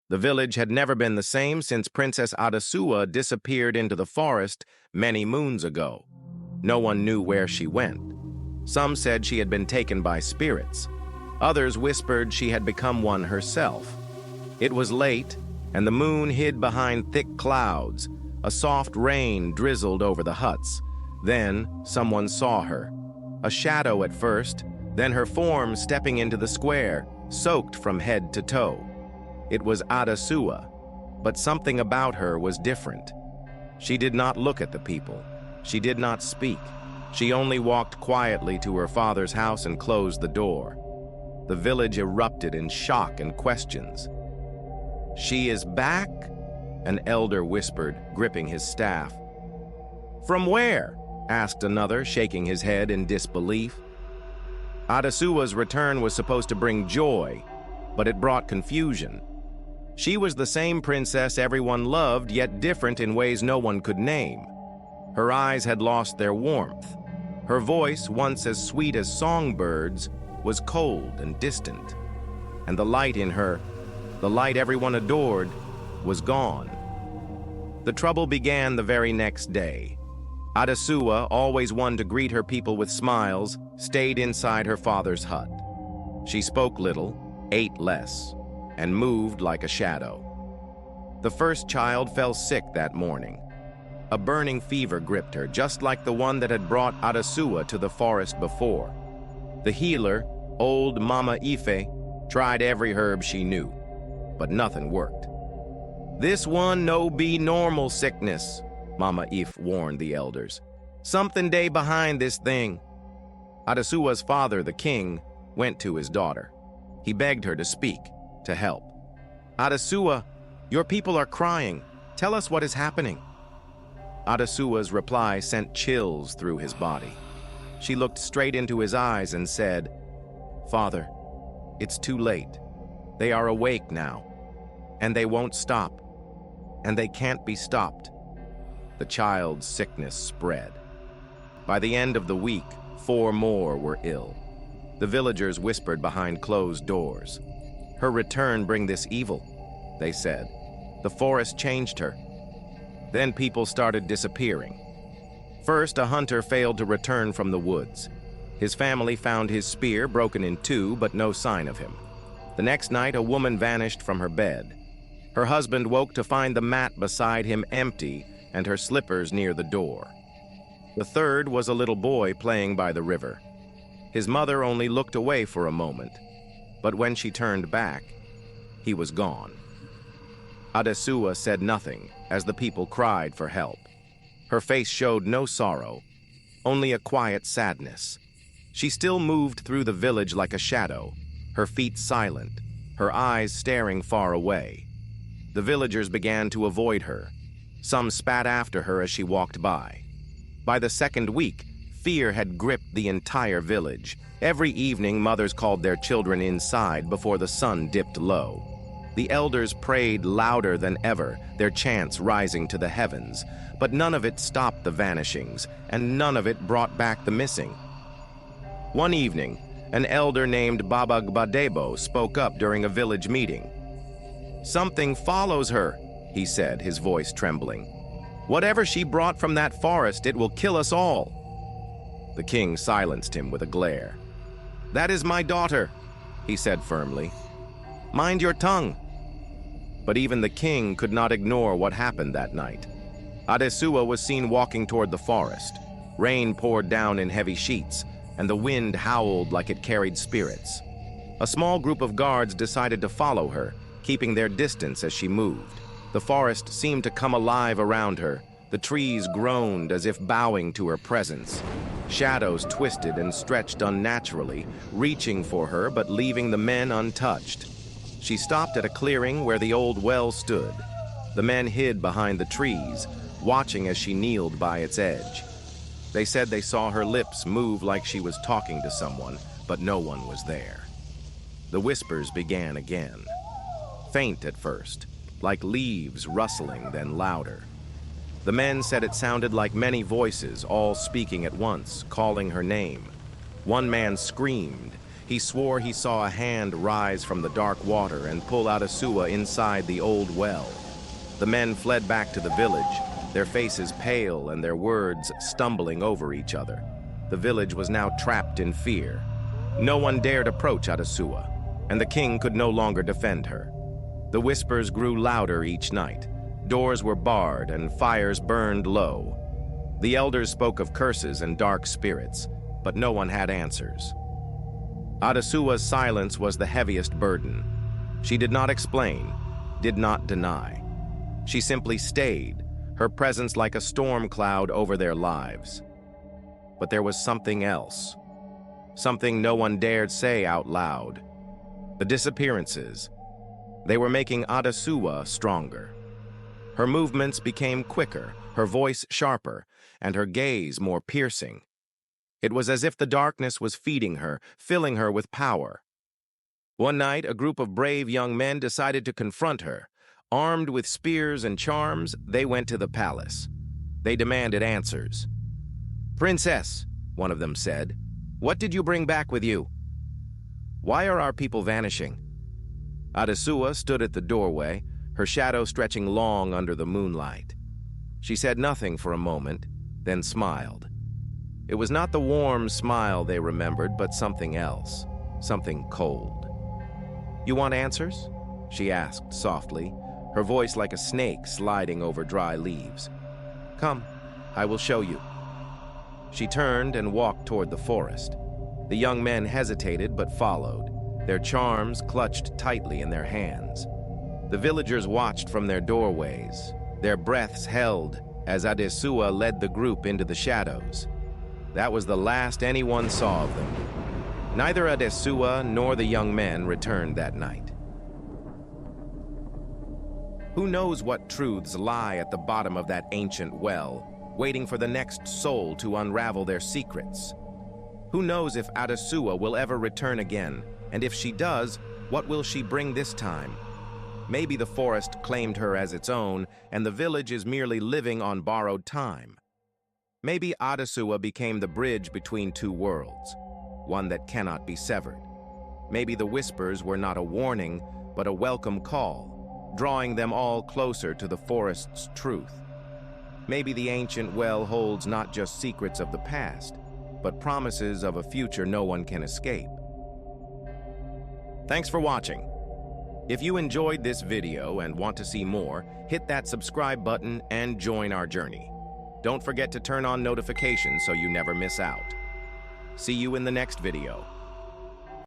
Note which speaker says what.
Speaker 1: The village had never been the same since Princess Adesua disappeared into the forest many moons ago. No one knew where she went. Some said she had been taken by spirits. Others whispered she had become one herself. It was late, and the moon hid behind thick clouds. A soft rain drizzled over the huts. Then someone saw her. A shadow at first, then her form stepping into the square, soaked from head to toe. It was Adesua, but something about her was different. She did not look at the people. She did not speak. She only walked quietly to her father's house and closed the door. The village erupted in shock and questions. "She is back?" an elder whispered, gripping his staff. "From where?" asked another, shaking his head in disbelief. Adesua's return was supposed to bring joy, but it brought confusion. She was the same princess everyone loved, yet different in ways no one could name. Her eyes had lost their warmth. Her voice, once as sweet as songbirds, was cold and distant. And the light in her, the light everyone adored, was gone. The trouble began the very next day. Adesua, always one to greet her people with smiles, stayed inside her father's hut. She spoke little, ate less, and moved like a shadow. The first child fell sick that morning. A burning fever gripped her, just like the one that had brought Adesua to the forest before. The healer, old Mama Ife, tried every herb she knew, but nothing worked. "This one no be normal sickness," Mama Ife warned the elders. "Something day behind this thing." Adesua's father, the king, went to his daughter. He begged her to speak, to help. "Adesua, your people are crying. Tell us what is happening." Adesua's reply sent chills through his body. She looked straight into his eyes and said, "Father, it's too late. They are awake now, and they won't stop, and they can't be stopped." The child's sickness spread. By the end of the week, 4 more were ill. The villagers whispered behind closed doors. "Her return bring this evil," they said. "The forest changed her." Then people started disappearing. First, a hunter failed to return from the woods. His family found his spear broken in 2, but no sign of him. The next night, a woman vanished from her bed. Her husband woke to find the mat beside him empty and her slippers near the door. The third was a little boy playing by the river. His mother only looked away for a moment, but when she turned back, he was gone. Adesua said nothing as the people cried for help. Her face showed no sorrow, only a quiet sadness. She still moved through the village like a shadow, her feet silent, her eyes staring far away. The villagers began to avoid her. Some spat after her as she walked by. By the second week, fear had gripped the entire village. Every evening, mothers called their children inside before the sun dipped low. The elders prayed louder than ever, their chants rising to the heavens. But none of it stopped the vanishings, and none of it brought back the missing. One evening, an elder named Baba Gbadebo spoke up during a village meeting. "Something follows her," he said, his voice trembling. "Whatever she brought from that forest, it will kill us all." The king silenced him with a glare. "That is my daughter," he said firmly. "Mind your tongue." But even the king could not ignore what happened that night. Adesua was seen walking toward the forest. Rain poured down in heavy sheets, and the wind howled like it carried spirits. A small group of guards decided to follow her, keeping their distance as she moved. The forest seemed to come alive around her. The trees groaned as if bowing to her presence. Shadows twisted and stretched unnaturally, reaching for her but leaving the men untouched. She stopped at a clearing where the old well stood. The men hid behind the trees, watching as she kneeled by its edge. They said they saw her lips move like she was talking to someone, but no one was there. The whispers began again. Faint at first, like leaves rustling, then louder. The men said it sounded like many voices, all speaking at once, calling her name. One man screamed. He swore he saw a hand rise from the dark water and pull Adesua inside the old well. The men fled back to the village, their faces pale and their words stumbling over each other. The village was now trapped in fear. No one dared approach Adesua, and the king could no longer defend her. The whispers grew louder each night. Doors were barred and fires burned low. The elders spoke of curses and dark spirits, but no one had answers. Adesua's silence was the heaviest burden. She did not explain, did not deny. She simply stayed, her presence like a storm cloud over their lives. But there was something else, something no one dared say out loud. The disappearances. They were making Adesua stronger. Her movements became quicker, her voice sharper, and her gaze more piercing. It was as if the darkness was feeding her, filling her with power. One night, a group of brave young men decided to confront her. Armed with spears and charms, they went to the palace. They demanded answers. "Princess," one of them said, "what did you bring back with you? Why are our people vanishing?" Adesua stood at the doorway, her shadow stretching long under the moonlight. She said nothing for a moment, then smiled. It was not the warm smile they remembered, but something else, something cold. "You want answers?" she asked softly, her voice like a snake sliding over dry leaves. "Come, I will show you." She turned and walked toward the forest. The young men hesitated but followed, their charms clutched tightly in their hands. The villagers watched from their doorways, their breaths held as Adesua led the group into the shadows. That was the last anyone saw of them. Neither Adesua nor the young men returned that night. Who knows what truths lie at the bottom of that ancient well, waiting for the next soul to unravel their secrets? Who knows if Adesua will ever return again, and if she does, what will she bring this time? Maybe the forest claimed her as its own, and the village is merely living on borrowed time. Maybe Adesua became the bridge between two worlds, one that cannot be severed. Maybe the whispers were not a warning, but a welcome call, drawing them all closer to the forest's truth. Maybe the ancient well holds not just secrets of the past, but promises of a future no one can escape. Thanks for watching. If you enjoyed this video and want to see more, hit that subscribe button and join our journey. Don't forget to turn on notifications so you never miss out. See you in the next video.